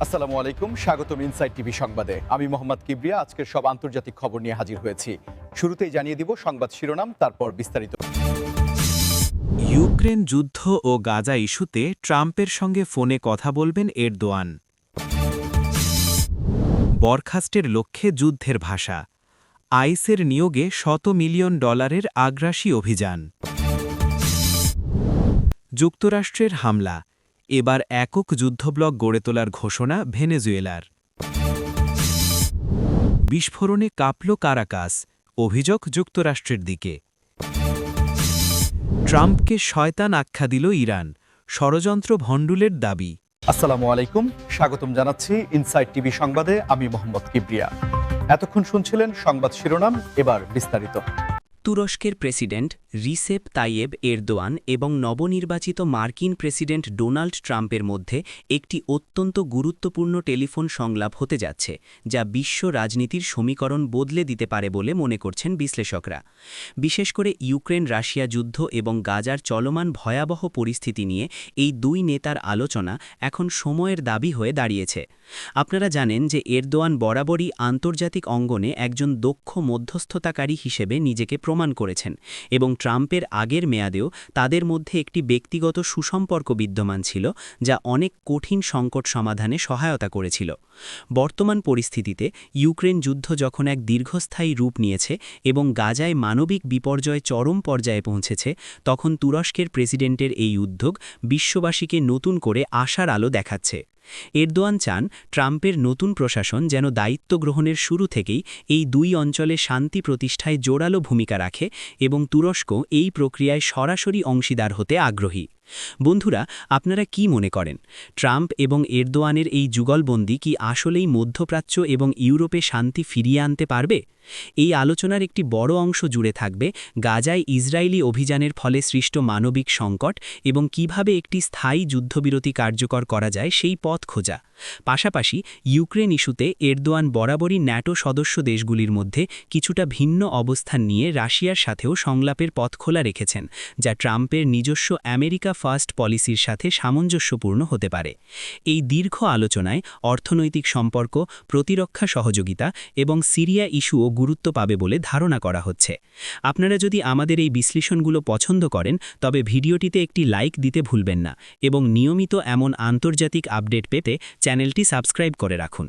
আসসালামু আলাইকুম, স্বাগতম ইনসাইড টিভি সংবাদে। আমি মোহাম্মদ কিবরিয়া আজকের সব আন্তর্জাতিক খবর নিয়ে হাজির হয়েছি। শুরুতেই জানিয়ে দিব সংবাদ শিরোনাম, তারপর বিস্তারিত। ইউক্রেন যুদ্ধ ও গাজা ইস্যুতে ট্রাম্পের সঙ্গে ফোনে কথা বলবেন এরদোয়ান। বরখাস্টের লক্ষ্যে যুদ্ধের ভাষা। আইসের নিয়োগে $100 মিলিয়ন আগ্রাসী অভিযান। যুক্তরাষ্ট্রের হামলা, এবার একক যুদ্ধব্লক গড়ে তোলার ঘোষণা ভেনেজুয়েলার। বিস্ফোরণে কাঁপল কারাকাস, অভিযোগ যুক্তরাষ্ট্রের দিকে। ট্রাম্পকে শয়তান আখ্যা দিল ইরান, ষড়যন্ত্র ভণ্ডুলের দাবি। আসসালামু আলাইকুম, স্বাগতম জানাচ্ছি ইনসাইড টিভি সংবাদে। আমি মোহাম্মদ কিবরিয়া। এতক্ষণ শুনছিলেন সংবাদ শিরোনাম, এবার বিস্তারিত। তুরস্কের প্রেসিডেন্ট রিসেপ তাইয়েব এরদোয়ান এবং নবনির্বাচিত মার্কিন প্রেসিডেন্ট ডোনাল্ড ট্রাম্পের মধ্যে একটি অত্যন্ত গুরুত্বপূর্ণ টেলিফোন সংলাপ হতে যাচ্ছে, যা বিশ্ব রাজনীতির সমীকরণ বদলে দিতে পারে বলে মনে করছেন বিশ্লেষকরা। বিশেষ করে ইউক্রেন রাশিয়া যুদ্ধ এবং গাজার চলমান ভয়াবহ পরিস্থিতি নিয়ে এই দুই নেতার আলোচনা এখন সময়ের দাবি হয়ে দাঁড়িয়েছে। আপনারা জানেন যে এরদোয়ান বরাবরই আন্তর্জাতিক অঙ্গনে একজন দক্ষ মধ্যস্থতাকারী হিসেবে নিজেকে প্রমাণ করেছেন এবং ট্রাম্পের আগের মেয়াদেও তাদের মধ্যে একটি ব্যক্তিগত সুসম্পর্ক বিদ্যমান ছিল, যা অনেক কঠিন সংকট সমাধানে সহায়তা করেছিল। বর্তমান পরিস্থিতিতে ইউক্রেন যুদ্ধ যখন এক দীর্ঘস্থায়ী রূপ নিয়েছে এবং গাজায় মানবিক বিপর্যয় চরম পর্যায়ে পৌঁছেছে, তখন তুরস্কের প্রেসিডেন্টের এই উদ্যোগ বিশ্ববাসীকে নতুন করে আশার আলো দেখাচ্ছে। এরদোয়ান চান ট্রাম্পের নতুন প্রশাসন যেন দায়িত্ব গ্রহণের শুরু থেকেই এই দুই অঞ্চলে শান্তি প্রতিষ্ঠায় জোরালো ভূমিকা রাখে এবং তুরস্ক এই প্রক্রিয়ায় সরাসরি অংশীদার হতে আগ্রহী। বন্ধুরা, আপনারা কি মনে করেন, ট্রাম্প এবং এরদোয়ানের এই যুগলবন্দি কি আসলেই মধ্যপ্রাচ্য এবং ইউরোপে শান্তি ফিরিয়ে আনতে পারবে? এই আলোচনার একটি বড় অংশ জুড়ে থাকবে গাজায় ইসরায়েলি অভিযানের ফলে সৃষ্ট মানবিক সংকট এবং কিভাবে একটি স্থায়ী যুদ্ধবিরতি কার্যকর করা যায় সেই পথ খোঁজা। পাশাপাশি ইউক্রেন ইস্যুতে এরদোয়ান বরাবরই ন্যাটো সদস্য দেশগুলির মধ্যে কিছুটা ভিন্ন অবস্থান নিয়ে রাশিয়ার সাথেও সংলাপের পথ খোলা রেখেছেন, যা ট্রাম্পের নিজস্ব আমেরিকা ফার্স্ট পলিসির সাথে সামঞ্জস্যপূর্ণ হতে পারে। এই দীর্ঘ আলোচনায় অর্থনৈতিক সম্পর্ক, প্রতিরক্ষা সহযোগিতা এবং সিরিয়া ইস্যুও গুরুত্ব পাবে বলে ধারণা করা হচ্ছে। আপনারা যদি আমাদের এই বিশ্লেষণগুলো পছন্দ করেন, তবে ভিডিওটিতে একটি লাইক দিতে ভুলবেন না এবং নিয়মিত এমন আন্তর্জাতিক আপডেট পেতে চ্যানেলটি সাবস্ক্রাইব করে রাখুন।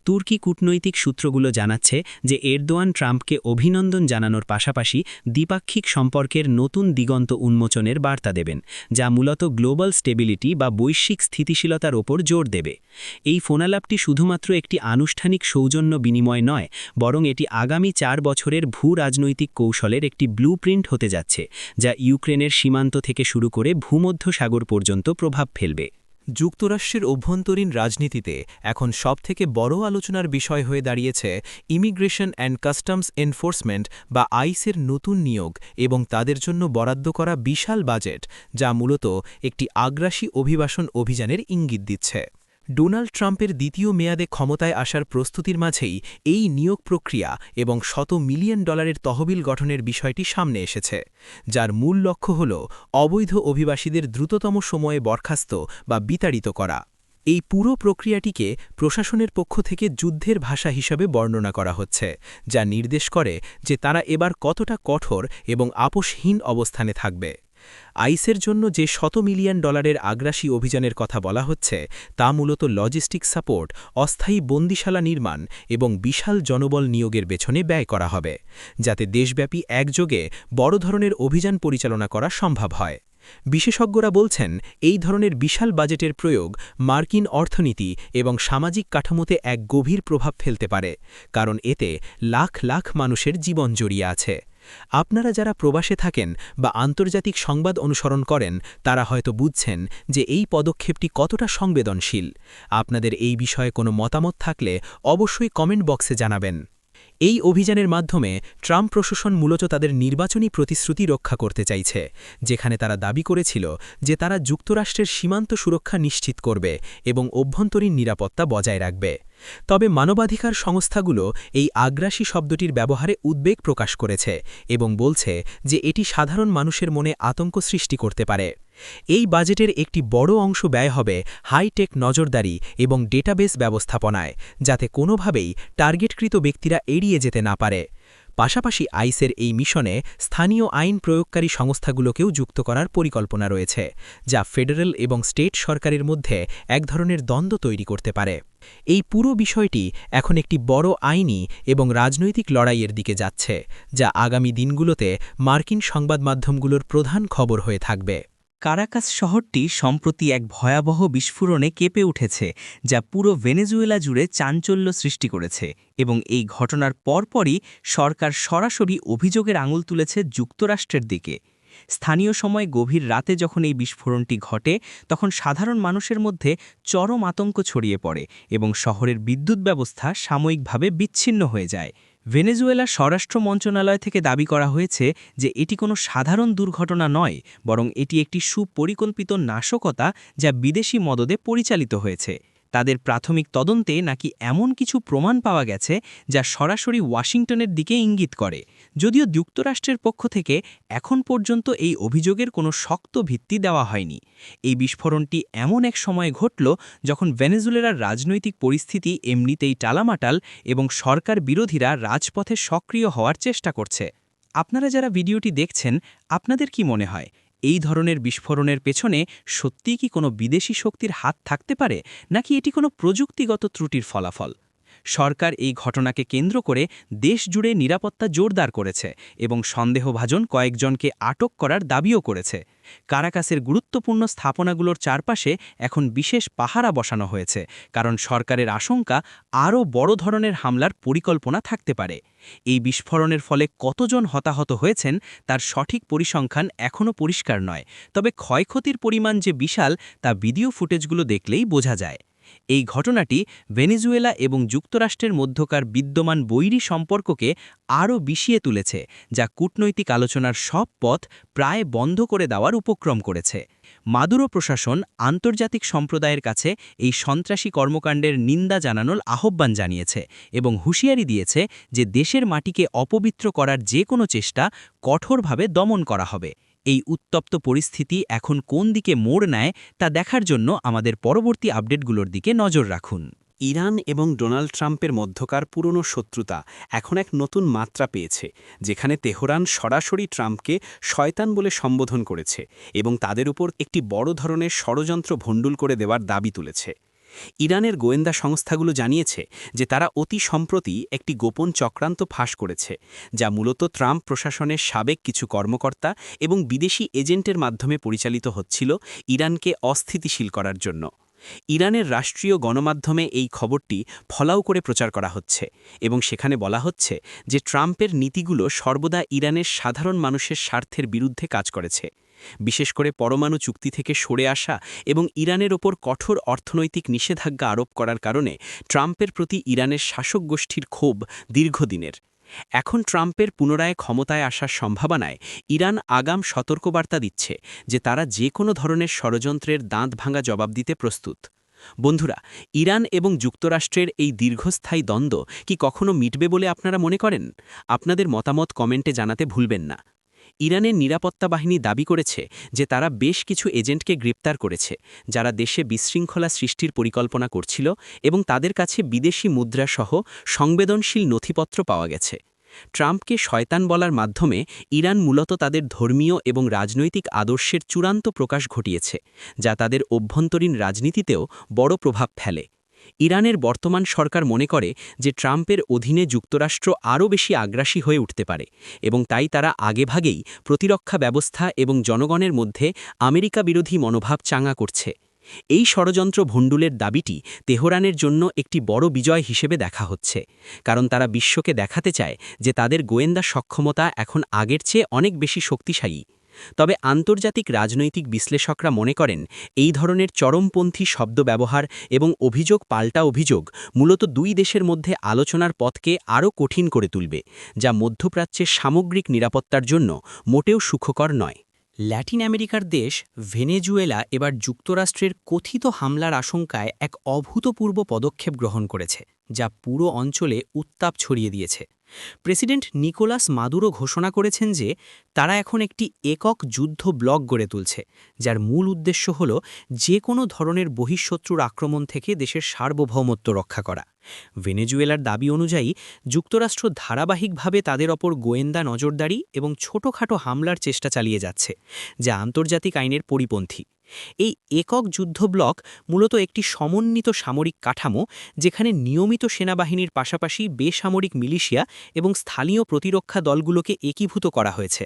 তুর্কি কূটনৈতিক সূত্রগুলো জানাচ্ছে যে এরদোয়ান ট্রাম্পকে অভিনন্দন জানানোর পাশাপাশি দ্বিপাক্ষিক সম্পর্কের নতুন দিগন্ত উন্মোচনের বার্তা দেবেন, যা মূলত গ্লোবাল স্টেবিলিটি বা বৈশ্বিক স্থিতিশীলতার ওপর জোর দেবে। এই ফোনালাপটি শুধুমাত্র একটি আনুষ্ঠানিক সৌজন্য বিনিময় নয়, বরং এটি আগামী 4 বছরের ভূ-রাজনৈতিক কৌশলের একটি ব্লুপ্রিন্ট হতে যাচ্ছে, যা ইউক্রেনের সীমান্ত থেকে শুরু করে ভূমধ্যসাগর পর্যন্ত প্রভাব ফেলবে। যুক্তরাষ্ট্রের অভ্যন্তরীণ রাজনীতিতে এখন সবথেকে বড় আলোচনার বিষয় হয়ে দাঁড়িয়েছে ইমিগ্রেশন অ্যান্ড কাস্টমস এনফোর্সমেন্ট বা আইসের নতুন নিয়োগ এবং তাদের জন্য বরাদ্দ করা বিশাল বাজেট, যা মূলত একটি আগ্রাসী অভিবাসন অভিযানের ইঙ্গিত দিচ্ছে। ডোনাল্ড ট্রাম্পের দ্বিতীয় মেয়াদে ক্ষমতায় আসার প্রস্তুতির মাঝেই এই নিয়োগ প্রক্রিয়া এবং $100 মিলিয়ন তহবিল গঠনের বিষয়টি সামনে এসেছে, যার মূল লক্ষ্য হল অবৈধ অভিবাসীদের দ্রুততম সময়ে বরখাস্ত বা বিতাড়িত করা। এই পুরো প্রক্রিয়াটিকে প্রশাসনের পক্ষ থেকে যুদ্ধের ভাষা হিসাবে বর্ণনা করা হচ্ছে, যা নির্দেশ করে যে তারা এবার কতটা কঠোর এবং আপোষহীন অবস্থানে থাকবে। আইসের জন্য যে $100 মিলিয়ন আগ্রাসী অভিযানের কথা বলা হচ্ছে, তা মূলত লজিস্টিক সাপোর্ট, অস্থায়ী বন্দিশালা নির্মাণ এবং বিশাল জনবল নিয়োগের পেছনে ব্যয় করা হবে, যাতে দেশব্যাপী একযোগে বড় ধরনের অভিযান পরিচালনা করা সম্ভব হয়। বিশেষজ্ঞরা বলছেন, এই ধরনের বিশাল বাজেটের প্রয়োগ মার্কিন অর্থনীতি এবং সামাজিক কাঠামোতে এক গভীর প্রভাব ফেলতে পারে, কারণ এতে লাখ লাখ মানুষের জীবন জড়িয়ে আছে। আপনারা যারা প্রবাসে থাকেন বা আন্তর্জাতিক সংবাদ অনুসরণ করেন, তারা হয়তো বুঝছেন যে এই পদক্ষেপটি কতটা সংবেদনশীল। আপনাদের এই বিষয়ে কোনো মতামত থাকলে অবশ্যই কমেন্ট বক্সে জানাবেন। এই অভিযানের মাধ্যমে ট্রাম্প প্রশাসন মূলত তাদের নির্বাচনী প্রতিশ্রুতি রক্ষা করতে চাইছে, যেখানে তারা দাবি করেছিল যে তারা যুক্তরাষ্ট্রের সীমান্ত সুরক্ষা নিশ্চিত করবে এবং অভ্যন্তরীণ নিরাপত্তা বজায় রাখবে। তবে মানবাধিকার সংস্থাগুলো এই আগ্রাসী শব্দটির ব্যবহারে উদ্বেগ প্রকাশ করেছে এবং বলছে যে এটি সাধারণ মানুষের মনে আতঙ্ক সৃষ্টি করতে পারে। এই বাজেটের একটি বড় অংশ ব্যয় হবে হাইটেক নজরদারি এবং ডেটাবেস ব্যবস্থাপনায়, যাতে কোনোভাবেই টার্গেটকৃত ব্যক্তিরা এড়িয়ে যেতে না পারে। পাশাপাশি আইসের এই মিশনে স্থানীয় আইন প্রয়োগকারী সংস্থাগুলোকেও যুক্ত করার পরিকল্পনা রয়েছে, যা ফেডারেল এবং স্টেট সরকারের মধ্যে এক ধরনের দ্বন্দ্ব তৈরি করতে পারে। এই পুরো বিষয়টি এখন একটি বড় আইনি এবং রাজনৈতিক লড়াইয়ের দিকে যাচ্ছে, যা আগামী দিনগুলোতে মার্কিন সংবাদ মাধ্যমগুলোর প্রধান খবর হয়ে থাকবে। কারাকাস শহরটি সম্প্রতি এক ভয়াবহ বিস্ফোরণে কেঁপে উঠেছে, যা পুরো ভেনেজুয়েলা জুড়ে চাঞ্চল্য সৃষ্টি করেছে, এবং এই ঘটনার পরপরই সরকার সরাসরি অভিযোগের আঙুল তুলেছে যুক্তরাষ্ট্রের দিকে। স্থানীয় সময় গভীর রাতে যখন এই বিস্ফোরণটি ঘটে, তখন সাধারণ মানুষের মধ্যে চরম আতঙ্ক ছড়িয়ে পড়ে এবং শহরের বিদ্যুৎ ব্যবস্থা সাময়িকভাবে বিচ্ছিন্ন হয়ে যায়। ভেনেজুয়েলা স্বরাষ্ট্র মন্ত্রণালয় থেকে দাবি করা হয়েছে যে এটি কোনো সাধারণ দুর্ঘটনা নয়, বরং এটি একটি সুপরিকল্পিত নাশকতা যা বিদেশি মদদে পরিচালিত হয়েছে। তাদের প্রাথমিক তদন্তে নাকি এমন কিছু প্রমাণ পাওয়া গেছে যা সরাসরি ওয়াশিংটনের দিকে ইঙ্গিত করে, যদিও যুক্তরাষ্ট্রের পক্ষ থেকে এখন পর্যন্ত এই অভিযোগের কোনো শক্ত ভিত্তি দেওয়া হয়নি। এই বিস্ফোরণটি এমন এক সময়ে ঘটল যখন ভেনেজুয়েলার রাজনৈতিক পরিস্থিতি এমনিতেই টালামাটাল এবং সরকার বিরোধীরা রাজপথে সক্রিয় হওয়ার চেষ্টা করছে। আপনারা যারা ভিডিওটি দেখছেন, আপনাদের কি মনে হয় এই ধরনের বিস্ফোরণের পেছনে সত্যিই কি কোনো বিদেশি শক্তির হাত থাকতে পারে, নাকি এটি কোনো প্রযুক্তিগত ত্রুটির ফলাফল? সরকার এই ঘটনাকে কেন্দ্র করে দেশ জুড়ে নিরাপত্তা জোরদার করেছে এবং সন্দেহভাজন কয়েকজনকে আটক করার দাবিও করেছে। কারাকাসের গুরুত্বপূর্ণ স্থাপনাগুলোর চারপাশে এখন বিশেষ পাহারা বসানো হয়েছে, কারণ সরকারের আশঙ্কা আরও বড় ধরনের হামলার পরিকল্পনা থাকতে পারে। এই বিস্ফোরণের ফলে কতজন হতাহত হয়েছেন তার সঠিক পরিসংখ্যান এখনও পরিষ্কার নয়, তবে ক্ষয়ক্ষতির পরিমাণ যে বিশাল তা ভিডিও ফুটেজগুলো দেখলেই বোঝা যায়। এই ঘটনাটি ভেনেজুয়েলা এবং যুক্তরাষ্ট্রের মধ্যকার বিদ্যমান বৈরী সম্পর্ককে আরও বিষিয়ে তুলেছে, যা কূটনৈতিক আলোচনার সব পথ প্রায় বন্ধ করে দেওয়ার উপক্রম করেছে। মাদুরো প্রশাসন আন্তর্জাতিক সম্প্রদায়ের কাছে এই সন্ত্রাসী কর্মকাণ্ডের নিন্দা জানানোর আহ্বান জানিয়েছে এবং হুঁশিয়ারি দিয়েছে যে দেশের মাটিকে অপবিত্র করার যে কোনো চেষ্টা কঠোরভাবে দমন করা হবে। এই উত্তপ্ত পরিস্থিতি এখন কোন দিকে মোড় নেয় তা দেখার জন্য আমাদের পরবর্তী আপডেটগুলোর দিকে নজর রাখুন। ইরান এবং ডোনাল্ড ট্রাম্পের মধ্যকার পুরনো শত্রুতা এখন এক নতুন মাত্রা পেয়েছে, যেখানে তেহরান সরাসরি ট্রাম্পকে শয়তান বলে সম্বোধন করেছে এবং তাদের উপর একটি বড় ধরনের ষড়যন্ত্র ভণ্ডুল করে দেওয়ার দাবি তুলেছে। ইরানের গোয়েন্দা সংস্থাগুলো জানিয়েছে যে তারা অতি সম্প্রতি একটি গোপন চক্রান্ত ফাঁস করেছে, যা মূলত ট্রাম্প প্রশাসনের সাবেক কিছু কর্মকর্তা এবং বিদেশি এজেন্টের মাধ্যমে পরিচালিত হচ্ছিল ইরানকে অস্থিতিশীল করার জন্য। ইরানের রাষ্ট্রীয় গণমাধ্যমে এই খবরটি ফলাও করে প্রচার করা হচ্ছে এবং সেখানে বলা হচ্ছে যে ট্রাম্পের নীতিগুলো সর্বদা ইরানের সাধারণ মানুষের স্বার্থের বিরুদ্ধে কাজ করেছে, বিশেষ করে পরমাণু চুক্তি থেকে সরে আসা এবং ইরানের ওপর কঠোর অর্থনৈতিক নিষেধাজ্ঞা আরোপ করার কারণে ট্রাম্পের প্রতি ইরানের শাসক গোষ্ঠীর ক্ষোভ দীর্ঘদিনের। এখন ট্রাম্পের পুনরায় ক্ষমতায় আসার সম্ভাবনায় ইরান আগাম সতর্কবার্তা দিচ্ছে যে তারা যে কোনো ধরনের ষড়যন্ত্রের দাঁত ভাঙা জবাব দিতে প্রস্তুত। বন্ধুরা, ইরান এবং যুক্তরাষ্ট্রের এই দীর্ঘস্থায়ী দ্বন্দ্ব কি কখনো মিটবে বলে আপনারা মনে করেন? আপনাদের মতামত কমেন্টে জানাতে ভুলবেন না। ইরানের নিরাপত্তা বাহিনী দাবি করেছে যে তারা বেশ কিছু এজেন্টকে গ্রেপ্তার করেছে, যারা দেশে বিশৃঙ্খলা সৃষ্টির পরিকল্পনা করছিল এবং তাদের কাছে বিদেশি মুদ্রাসহ সংবেদনশীল নথিপত্র পাওয়া গেছে। ট্রাম্পকে শয়তান বলার মাধ্যমে ইরান মূলত তাদের ধর্মীয় এবং রাজনৈতিক আদর্শের চূড়ান্ত প্রকাশ ঘটিয়েছে, যা তাদের অভ্যন্তরীণ রাজনীতিতেও বড় প্রভাব ফেলে। ইরানের বর্তমান সরকার মনে করে যে ট্রাম্পের অধীনে যুক্তরাষ্ট্র আরও বেশি আগ্রাসী হয়ে উঠতে পারে এবং তাই তারা আগেভাগেই প্রতিরক্ষা ব্যবস্থা এবং জনগণের মধ্যে আমেরিকা বিরোধী মনোভাব চাঙা করছে। এই ষড়যন্ত্র ভণ্ডুলের দাবিটি তেহরানের জন্য একটি বড় বিজয় হিসেবে দেখা হচ্ছে, কারণ তারা বিশ্বকে দেখাতে চায় যে তাদের গোয়েন্দা সক্ষমতা এখন আগের চেয়ে অনেক বেশি শক্তিশালী। তবে আন্তর্জাতিক রাজনৈতিক বিশ্লেষকরা মনে করেন এই ধরনের চরমপন্থী শব্দ ব্যবহার এবং অভিযোগ পাল্টা অভিযোগ মূলত দুই দেশের মধ্যে আলোচনার পথকে আরও কঠিন করে তুলবে, যা মধ্যপ্রাচ্যের সামগ্রিক নিরাপত্তার জন্য মোটেও সুখকর নয়। ল্যাটিন আমেরিকার দেশ ভেনেজুয়েলা এবার যুক্তরাষ্ট্রের কথিত হামলার আশঙ্কায় এক অভূতপূর্ব পদক্ষেপ গ্রহণ করেছে, যা পুরো অঞ্চলে উত্তাপ ছড়িয়ে দিয়েছে। প্রেসিডেন্ট নিকোলাস মাদুরো ঘোষণা করেছেন যে তারা এখন একটি একক যুদ্ধ ব্লক গড়ে তুলছে, যার মূল উদ্দেশ্য হল যে কোনো ধরনের বহিঃশত্রুর আক্রমণ থেকে দেশের সার্বভৌমত্ব রক্ষা করা। ভেনেজুয়েলার দাবি অনুযায়ী যুক্তরাষ্ট্র ধারাবাহিকভাবে তাদের ওপর গোয়েন্দা নজরদারি এবং ছোটখাটো হামলার চেষ্টা চালিয়ে যাচ্ছে, যা আন্তর্জাতিক আইনের পরিপন্থী। এই একক যুদ্ধ ব্লক মূলত একটি সমন্বিত সামরিক কাঠামো, যেখানে নিয়মিত সেনাবাহিনীর পাশাপাশি বেসামরিক মিলিশিয়া এবং স্থানীয় প্রতিরক্ষা দলগুলোকে একীভূত করা হয়েছে,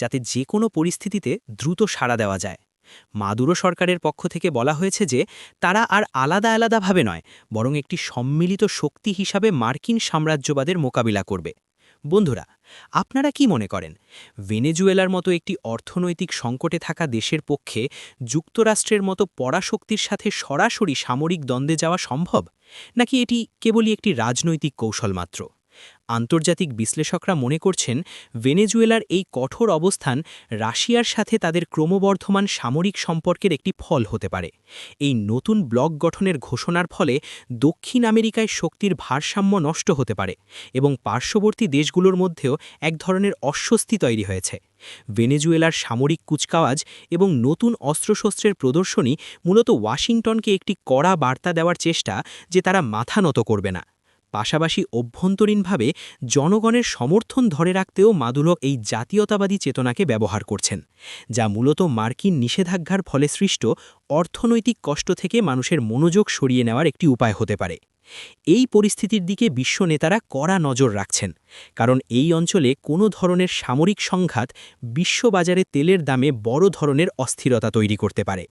যাতে যে কোনো পরিস্থিতিতে দ্রুত সাড়া দেওয়া যায়। মাদুরো সরকারের পক্ষ থেকে বলা হয়েছে যে তারা আর আলাদা আলাদাভাবে নয়, বরং একটি সম্মিলিত শক্তি হিসাবে মার্কিন সাম্রাজ্যবাদের মোকাবিলা করবে। বন্ধুরা, আপনারা কি মনে করেন, ভেনেজুয়েলার মতো একটি অর্থনৈতিক সংকটে থাকা দেশের পক্ষে যুক্তরাষ্ট্রের মতো পরাশক্তির সাথে সরাসরি সামরিক দ্বন্দ্বে যাওয়া সম্ভব, নাকি এটি কেবলই একটি রাজনৈতিক কৌশল মাত্র? আন্তর্জাতিক বিশ্লেষকরা মনে করছেন ভেনেজুয়েলার এই কঠোর অবস্থান রাশিয়ার সাথে তাদের ক্রমবর্ধমান সামরিক সম্পর্কের একটি ফল হতে পারে। এই নতুন ব্লক গঠনের ঘোষণার ফলে দক্ষিণ আমেরিকায় শক্তির ভারসাম্য নষ্ট হতে পারে এবং পার্শ্ববর্তী দেশগুলোর মধ্যেও এক ধরনের অস্বস্তি তৈরি হয়েছে। ভেনেজুয়েলার সামরিক কুচকাওয়াজ এবং নতুন অস্ত্রশস্ত্রের প্রদর্শনী মূলত ওয়াশিংটনকে একটি কড়া বার্তা দেওয়ার চেষ্টা যে তারা মাথা নত করবে না। পাশাপাশি অভ্যন্তরীণভাবে জনগণের সমর্থন ধরে রাখতেও মাদুরো এই জাতীয়তাবাদী চেতনাকে ব্যবহার করছেন, যা মূলত মার্কিন নিষেধাজ্ঞার ফলে সৃষ্ট অর্থনৈতিক কষ্ট থেকে মানুষের মনোযোগ সরিয়ে নেওয়ার একটি উপায় হতে পারে। এই পরিস্থিতির দিকে বিশ্ব নেতারা কড়া নজর রাখছেন, কারণ এই অঞ্চলে কোনো ধরনের সামরিক সংঘাত বিশ্ববাজারে তেলের দামে বড় ধরনের অস্থিরতা তৈরি করতে পারে।